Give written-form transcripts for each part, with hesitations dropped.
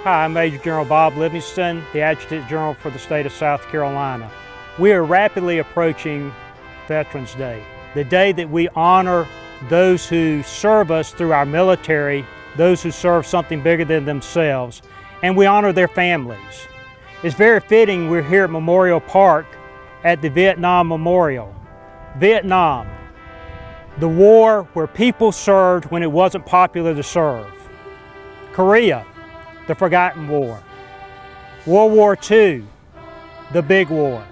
Hi, I'm Major General Bob Livingston, the Adjutant General for the state of South Carolina. We are rapidly approaching Veterans Day, the day that we honor those who serve us through our military, those who serve something bigger than themselves, and we honor their families. It's very fitting we're here at Memorial Park at the Vietnam Memorial. Vietnam, the war where people served when it wasn't popular to serve. Korea, the forgotten war. World War II, the big war.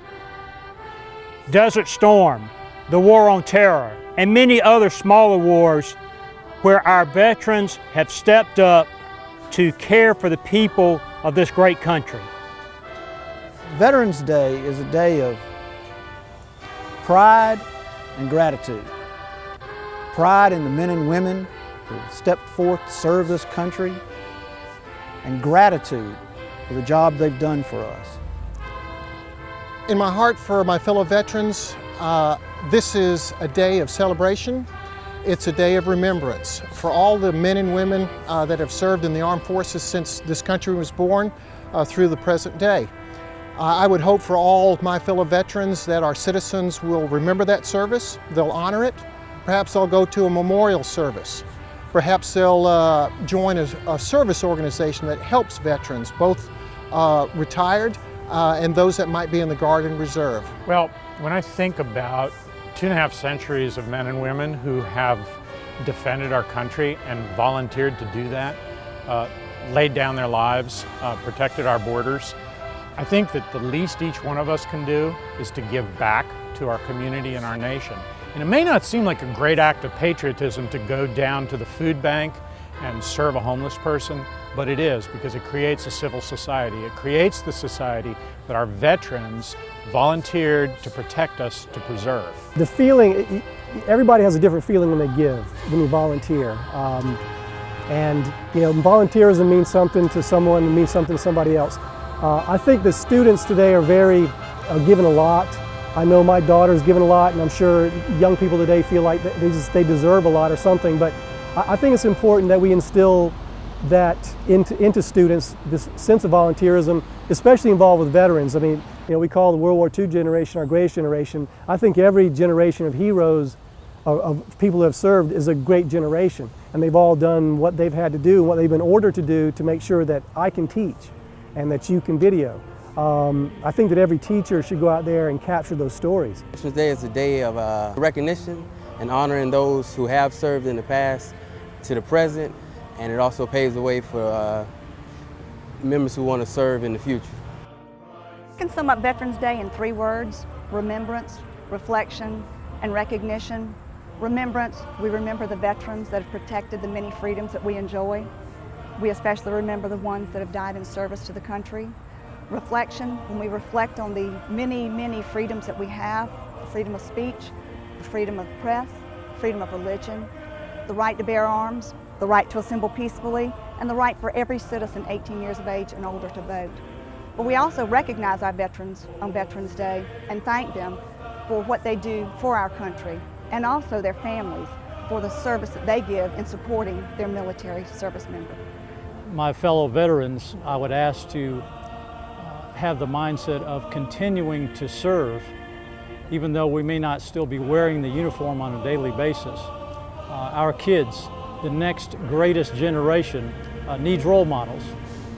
Desert Storm, the war on terror, and many other smaller wars where our veterans have stepped up to care for the people of this great country. Veterans Day is a day of pride and gratitude. Pride in the men and women who stepped forth to serve this country, and gratitude for the job they've done for us. In my heart for my fellow veterans, this is a day of celebration. It's a day of remembrance for all the men and women that have served in the armed forces since this country was born through the present day. I would hope for all of my fellow veterans that our citizens will remember that service, they'll honor it. Perhaps they'll go to a memorial service. Perhaps they'll join a service organization that helps veterans, both retired and those that might be in the Guard and Reserve. Well, when I think about 2.5 centuries of men and women who have defended our country and volunteered to do that, laid down their lives, protected our borders, I think that the least each one of us can do is to give back to our community and our nation. And it may not seem like a great act of patriotism to go down to the food bank and serve a homeless person, but it is, because it creates a civil society. It creates the society that our veterans volunteered to protect us to preserve. The feeling, everybody has a different feeling when they give, when you volunteer. And you know, volunteerism means something to someone, it means something to somebody else. I think the students today are given a lot. I know my daughter's given a lot, and I'm sure young people today feel like they deserve a lot or something, but I think it's important that we instill that into students, this sense of volunteerism, especially involved with veterans. I mean, you know, we call the World War II generation our greatest generation. I think every generation of heroes, of people who have served, is a great generation, and they've all done what they've had to do and what they've been ordered to do to make sure that I can teach and that you can video. I think that every teacher should go out there and capture those stories. Veterans Day is a day of recognition and honoring those who have served in the past to the present, and it also paves the way for members who want to serve in the future. I can sum up Veterans Day in 3 words: remembrance, reflection, and recognition. Remembrance, we remember the veterans that have protected the many freedoms that we enjoy. We especially remember the ones that have died in service to the country. Reflection, when we reflect on the many, many freedoms that we have: freedom of speech, the freedom of the press, freedom of religion, the right to bear arms, the right to assemble peacefully, and the right for every citizen 18 years of age and older to vote. But we also recognize our veterans on Veterans Day and thank them for what they do for our country, and also their families for the service that they give in supporting their military service member. My fellow veterans, I would ask to have the mindset of continuing to serve, even though we may not still be wearing the uniform on a daily basis. Our kids, the next greatest generation, needs role models,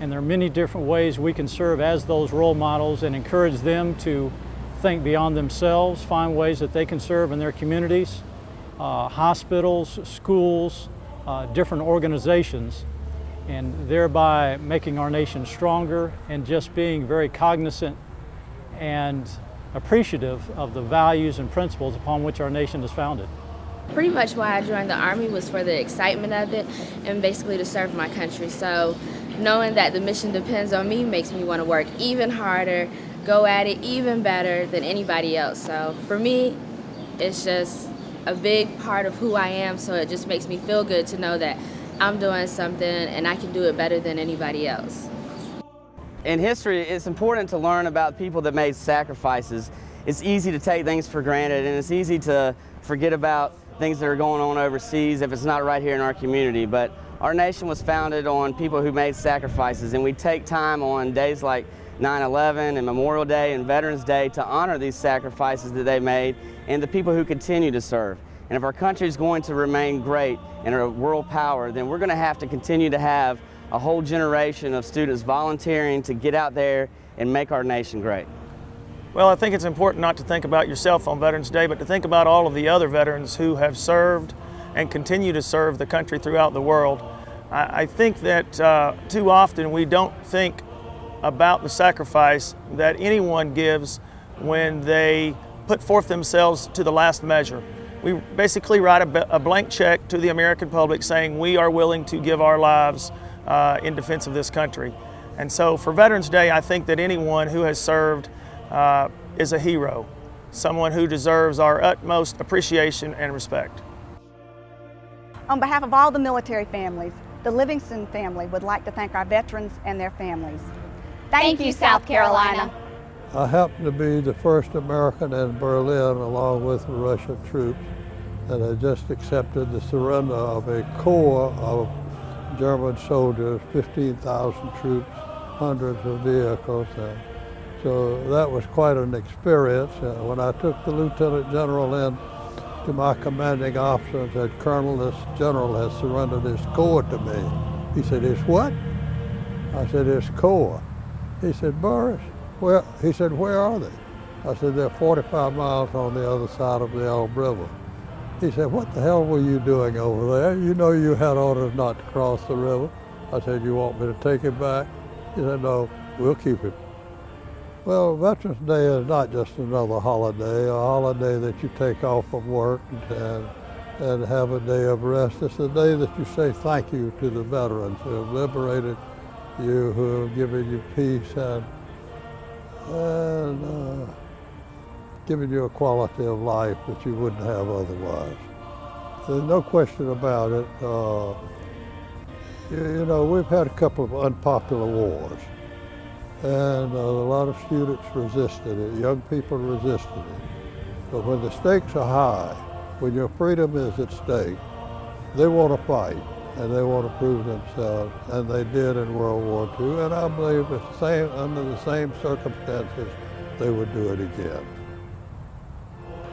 and there are many different ways we can serve as those role models and encourage them to think beyond themselves, find ways that they can serve in their communities, hospitals, schools, different organizations, and thereby making our nation stronger and just being very cognizant and appreciative of the values and principles upon which our nation is founded. Pretty much why I joined the Army was for the excitement of it and basically to serve my country. So knowing that the mission depends on me makes me want to work even harder, go at it even better than anybody else. So for me, it's just a big part of who I am, so it just makes me feel good to know that I'm doing something and I can do it better than anybody else. In history, it's important to learn about people that made sacrifices. It's easy to take things for granted, and it's easy to forget about things that are going on overseas if it's not right here in our community. But Our nation was founded on people who made sacrifices, and we take time on days like 9/11 and Memorial Day and Veterans Day to honor these sacrifices that they made and the people who continue to serve. And if our country is going to remain great and a world power, then we're going to have to continue to have a whole generation of students volunteering to get out there and make our nation great. Well, I think it's important not to think about yourself on Veterans Day, but to think about all of the other veterans who have served and continue to serve the country throughout the world. I think that too often we don't think about the sacrifice that anyone gives when they put forth themselves to the last measure. We basically write a blank check to the American public saying we are willing to give our lives in defense of this country. And so for Veterans Day, I think that anyone who has served is a hero, someone who deserves our utmost appreciation and respect. On behalf of all the military families, the Livingston family would like to thank our veterans and their families. Thank you, South Carolina. I happened to be the first American in Berlin, along with the Russian troops, that had just accepted the surrender of a corps of German soldiers, 15,000 troops, hundreds of vehicles. So that was quite an experience. When I took the Lieutenant General in to my commanding officer and said, "Colonel, this general has surrendered his corps to me." He said, "His what?" I said, "His corps." He said, "Boris, where?" He said, "Where are they?" I said, "They're 45 miles on the other side of the Elbe River." He said, "What the hell were you doing over there? You know you had orders not to cross the river." I said, "You want me to take him back?" He said, "No, we'll keep him." Well, Veterans Day is not just another holiday, a holiday that you take off from work and have a day of rest. It's a day that you say thank you to the veterans who have liberated you, who have given you peace and given you a quality of life that you wouldn't have otherwise. There's no question about it. You know, we've had a couple of unpopular wars, and a lot of students resisted it, young people resisted it. But when the stakes are high, when your freedom is at stake, they want to fight and they want to prove themselves, and they did in World War II, and I believe under the same circumstances, they would do it again.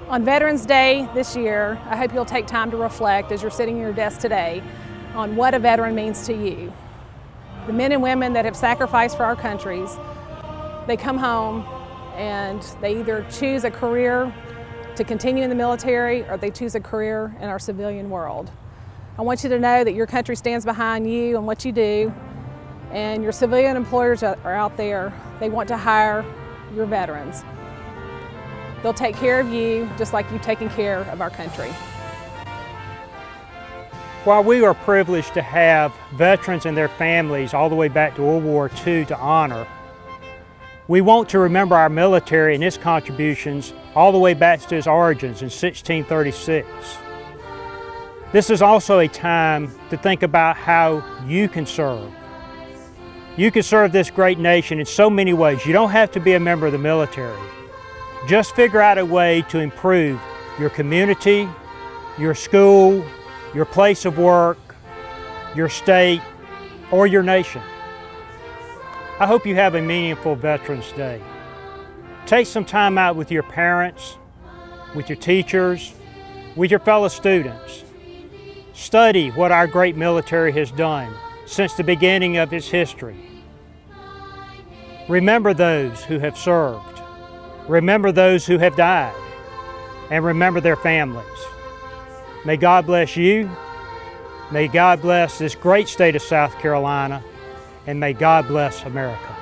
On Veterans Day this year, I hope you'll take time to reflect as you're sitting at your desk today on what a veteran means to you. The men and women that have sacrificed for our countries, they come home and they either choose a career to continue in the military or they choose a career in our civilian world. I want you to know that your country stands behind you and what you do, and your civilian employers are out there. They want to hire your veterans. They'll take care of you just like you've taken care of our country. While we are privileged to have veterans and their families all the way back to World War II to honor, we want to remember our military and its contributions all the way back to its origins in 1636. This is also a time to think about how you can serve. You can serve this great nation in so many ways. You don't have to be a member of the military. Just figure out a way to improve your community, your school, your place of work, your state, or your nation. I hope you have a meaningful Veterans Day. Take some time out with your parents, with your teachers, with your fellow students. Study what our great military has done since the beginning of its history. Remember those who have served. Remember those who have died. And remember their families. May God bless you. May God bless this great state of South Carolina. And may God bless America.